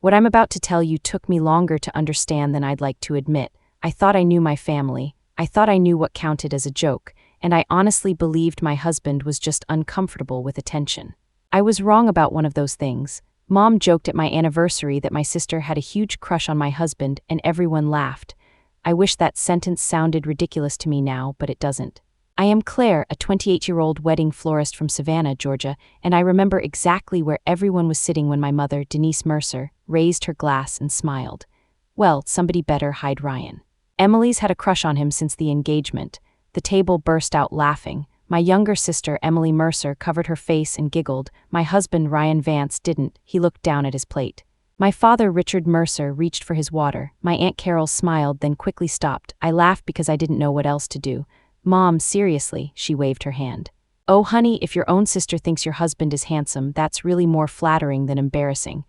What I'm about to tell you took me longer to understand than I'd like to admit. I thought I knew my family. I thought I knew what counted as a joke, and I honestly believed my husband was just uncomfortable with attention. I was wrong about one of those things. Mom joked at my anniversary that my sister had a huge crush on my husband, and everyone laughed. I wish that sentence sounded ridiculous to me now, but it doesn't. I am Claire, a 28-year-old wedding florist from Savannah, Georgia, and I remember exactly where everyone was sitting when my mother, Denise Mercer, raised her glass and smiled. Well, somebody better hide Ryan. Emily's had a crush on him since the engagement. The table burst out laughing. My younger sister, Emily Mercer, covered her face and giggled. My husband, Ryan Vance, didn't. He looked down at his plate. My father, Richard Mercer, reached for his water. My Aunt Carol smiled, then quickly stopped. I laughed because I didn't know what else to do. Mom, seriously, she waved her hand. Oh, honey, if your own sister thinks your husband is handsome, that's really more flattering than embarrassing.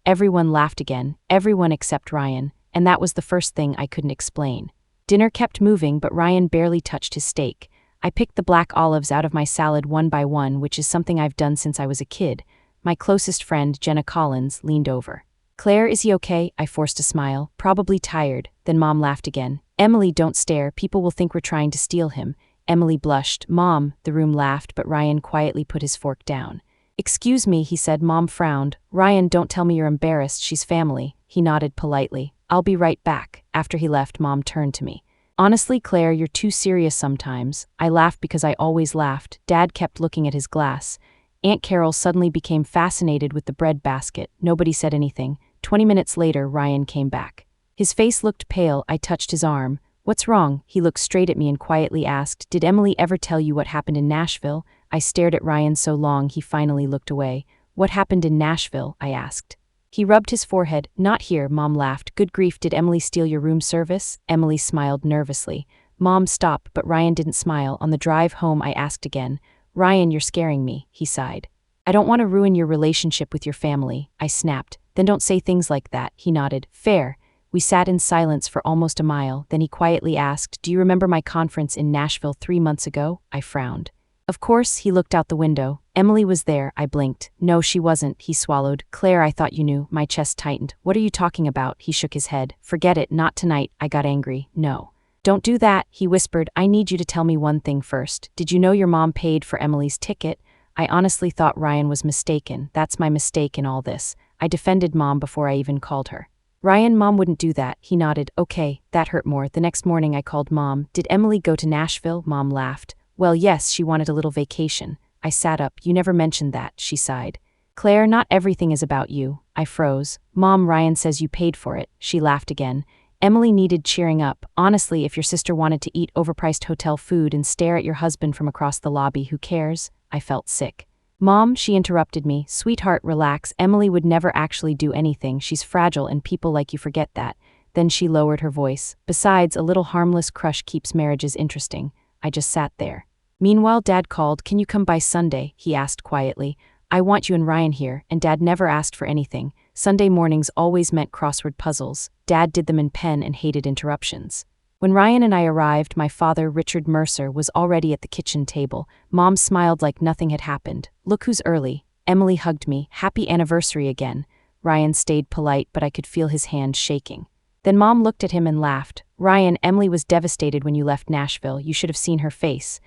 Everyone laughed again, everyone except Ryan, and that was the first thing I couldn't explain. Dinner kept moving, but Ryan barely touched his steak. I picked the black olives out of my salad one by one, which is something I've done since I was a kid. My closest friend, Jenna Collins, leaned over. Claire, is he okay? I forced a smile. Probably tired. Then Mom laughed again. Emily, don't stare. People will think we're trying to steal him. Emily blushed. Mom, the room laughed, but Ryan quietly put his fork down. Excuse me, he said. Mom frowned. Ryan, don't tell me you're embarrassed. She's family. He nodded politely. I'll be right back. After he left, Mom turned to me. Honestly, Claire, you're too serious sometimes. I laughed because I always laughed. Dad kept looking at his glass. Aunt Carol suddenly became fascinated with the bread basket. Nobody said anything. 20 minutes later, Ryan came back. His face looked pale. I touched his arm. What's wrong? He looked straight at me and quietly asked, Did Emily ever tell you what happened in Nashville? I stared at Ryan so long he finally looked away. What happened in Nashville? I asked. He rubbed his forehead. Not here, Mom laughed. Good grief, did Emily steal your room service? Emily smiled nervously. Mom, stop, but Ryan didn't smile. On the drive home, I asked again. Ryan, you're scaring me, he sighed. I don't want to ruin your relationship with your family, I snapped. Then don't say things like that, he nodded. Fair. We sat in silence for almost a mile, then he quietly asked, Do you remember my conference in Nashville 3 months ago? I frowned. Of course, he looked out the window. Emily was there, I blinked. No, she wasn't, he swallowed. Claire, I thought you knew. My chest tightened. What are you talking about? He shook his head. Forget it, not tonight. I got angry. No. Don't do that, he whispered. I need you to tell me one thing first. Did you know your mom paid for Emily's ticket? I honestly thought Ryan was mistaken. That's my mistake in all this. I defended Mom before I even called her. Ryan, Mom wouldn't do that, he nodded. Okay, that hurt more. The next morning I called Mom. Did Emily go to Nashville? Mom laughed. Well, yes, she wanted a little vacation. I sat up. You never mentioned that, she sighed. Claire, not everything is about you. I froze. Mom, Ryan says you paid for it. She laughed again. Emily needed cheering up. Honestly, if your sister wanted to eat overpriced hotel food and stare at your husband from across the lobby, who cares? I felt sick. Mom, she interrupted me. Sweetheart, relax. Emily would never actually do anything. She's fragile and people like you forget that. Then she lowered her voice. Besides, a little harmless crush keeps marriages interesting. I just sat there. Meanwhile, Dad called. Can you come by Sunday? He asked quietly. I want you and Ryan here, and Dad never asked for anything. Sunday mornings always meant crossword puzzles. Dad did them in pen and hated interruptions. When Ryan and I arrived, my father, Richard Mercer, was already at the kitchen table. Mom smiled like nothing had happened. Look who's early. Emily hugged me. Happy anniversary again. Ryan stayed polite, but I could feel his hand shaking. Then Mom looked at him and laughed. Ryan, Emily was devastated when you left Nashville. You should have seen her face.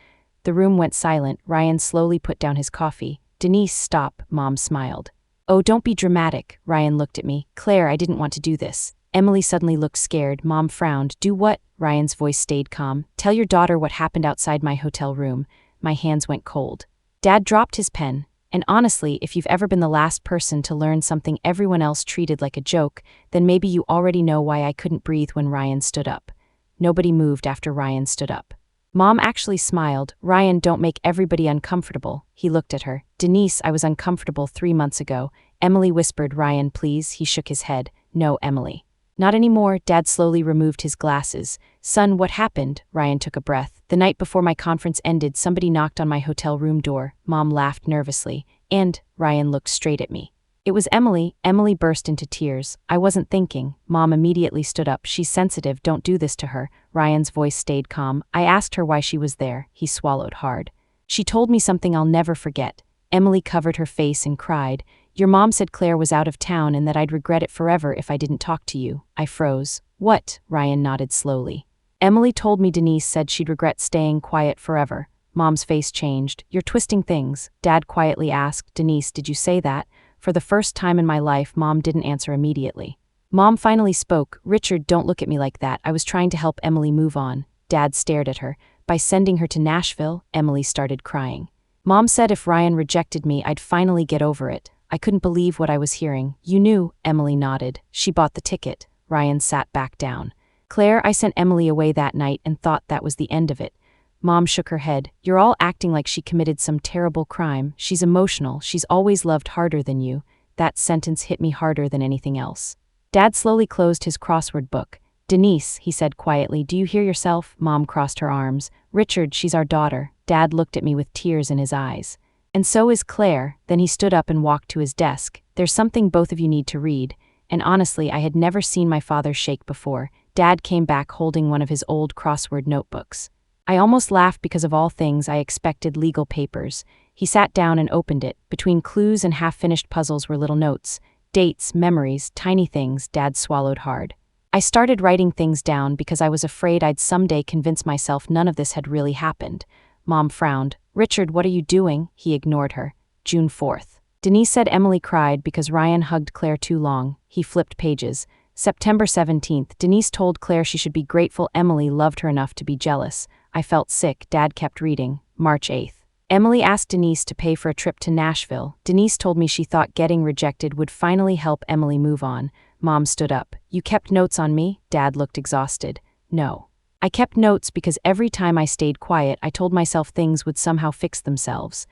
The room went silent. Ryan slowly put down his coffee. Denise, stop, Mom smiled. Oh, don't be dramatic. Ryan looked at me. Claire, I didn't want to do this. Emily suddenly looked scared. Mom frowned. Do what? Ryan's voice stayed calm. Tell your daughter what happened outside my hotel room. My hands went cold. Dad dropped his pen. And honestly, if you've ever been the last person to learn something everyone else treated like a joke, then maybe you already know why I couldn't breathe when Ryan stood up. Nobody moved after Ryan stood up. Mom actually smiled. Ryan, don't make everybody uncomfortable. He looked at her. Denise, I was uncomfortable 3 months ago. Emily whispered, Ryan, please. He shook his head. No, Emily. Not anymore. Dad slowly removed his glasses. Son, what happened? Ryan took a breath. The night before my conference ended, somebody knocked on my hotel room door. Mom laughed nervously. And Ryan looked straight at me. It was Emily. Emily burst into tears. I wasn't thinking. Mom immediately stood up. She's sensitive. Don't do this to her. Ryan's voice stayed calm. I asked her why she was there. He swallowed hard. She told me something I'll never forget. Emily covered her face and cried. Your mom said Claire was out of town and that I'd regret it forever if I didn't talk to you. I froze. What? Ryan nodded slowly. Emily told me Denise said she'd regret staying quiet forever. Mom's face changed. You're twisting things. Dad quietly asked, Denise, did you say that? For the first time in my life, Mom didn't answer immediately. Mom finally spoke. Richard, don't look at me like that. I was trying to help Emily move on. Dad stared at her. By sending her to Nashville, Emily started crying. Mom said if Ryan rejected me, I'd finally get over it. I couldn't believe what I was hearing. You knew, Emily nodded. She bought the ticket. Ryan sat back down. Claire, I sent Emily away that night and thought that was the end of it. Mom shook her head. You're all acting like she committed some terrible crime. She's emotional. She's always loved harder than you. That sentence hit me harder than anything else. Dad slowly closed his crossword book. Denise, he said quietly, do you hear yourself? Mom crossed her arms. Richard, she's our daughter. Dad looked at me with tears in his eyes. And so is Claire. Then he stood up and walked to his desk. There's something both of you need to read. And honestly, I had never seen my father shake before. Dad came back holding one of his old crossword notebooks. I almost laughed because of all things I expected legal papers. He sat down and opened it. Between clues and half-finished puzzles were little notes. Dates, memories, tiny things. Dad swallowed hard. I started writing things down because I was afraid I'd someday convince myself none of this had really happened. Mom frowned. Richard, what are you doing? He ignored her. June 4th. Denise said Emily cried because Ryan hugged Claire too long. He flipped pages. September 17th. Denise told Claire she should be grateful Emily loved her enough to be jealous. I felt sick. Dad kept reading. March 8th. Emily asked Denise to pay for a trip to Nashville. Denise told me she thought getting rejected would finally help Emily move on. Mom stood up. You kept notes on me? Dad looked exhausted. No. I kept notes because every time I stayed quiet, I told myself things would somehow fix themselves.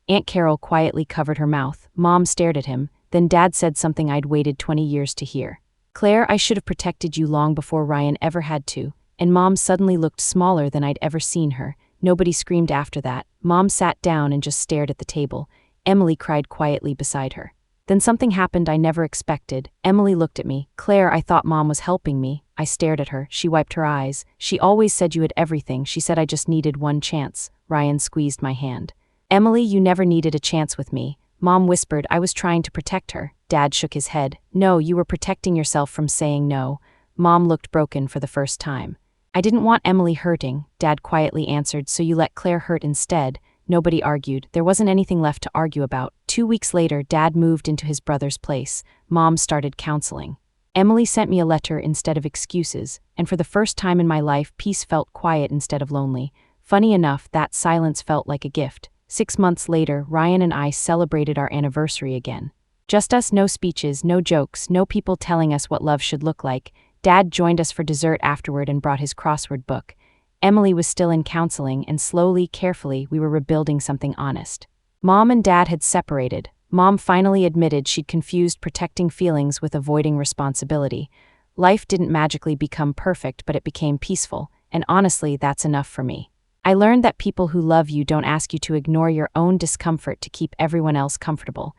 Aunt Carol quietly covered her mouth. Mom stared at him. Then Dad said something I'd waited 20 years to hear. Claire, I should have protected you long before Ryan ever had to. And Mom suddenly looked smaller than I'd ever seen her. Nobody screamed after that. Mom sat down and just stared at the table. Emily cried quietly beside her. Then something happened I never expected. Emily looked at me. Claire, I thought Mom was helping me. I stared at her. She wiped her eyes. She always said you had everything. She said I just needed one chance. Ryan squeezed my hand. Emily, you never needed a chance with me. Mom whispered I was trying to protect her. Dad shook his head. No, you were protecting yourself from saying no. Mom looked broken for the first time. I didn't want Emily hurting, Dad quietly answered, so you let Claire hurt instead. Nobody argued. There wasn't anything left to argue about. 2 weeks later, Dad moved into his brother's place. Mom started counseling. Emily sent me a letter instead of excuses, and for the first time in my life, peace felt quiet instead of lonely. Funny enough, that silence felt like a gift. 6 months later, Ryan and I celebrated our anniversary again. Just us, no speeches, no jokes, no people telling us what love should look like. Dad joined us for dessert afterward and brought his crossword book. Emily was still in counseling, and slowly, carefully, we were rebuilding something honest. Mom and Dad had separated. Mom finally admitted she'd confused protecting feelings with avoiding responsibility. Life didn't magically become perfect, but it became peaceful, and honestly, that's enough for me. I learned that people who love you don't ask you to ignore your own discomfort to keep everyone else comfortable.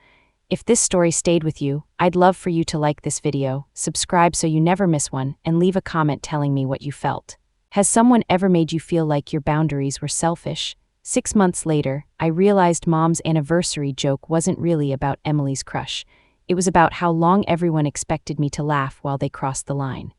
If this story stayed with you, I'd love for you to like this video, subscribe so you never miss one, and leave a comment telling me what you felt. Has someone ever made you feel like your boundaries were selfish? 6 months later, I realized Mom's anniversary joke wasn't really about Emily's crush. It was about how long everyone expected me to laugh while they crossed the line.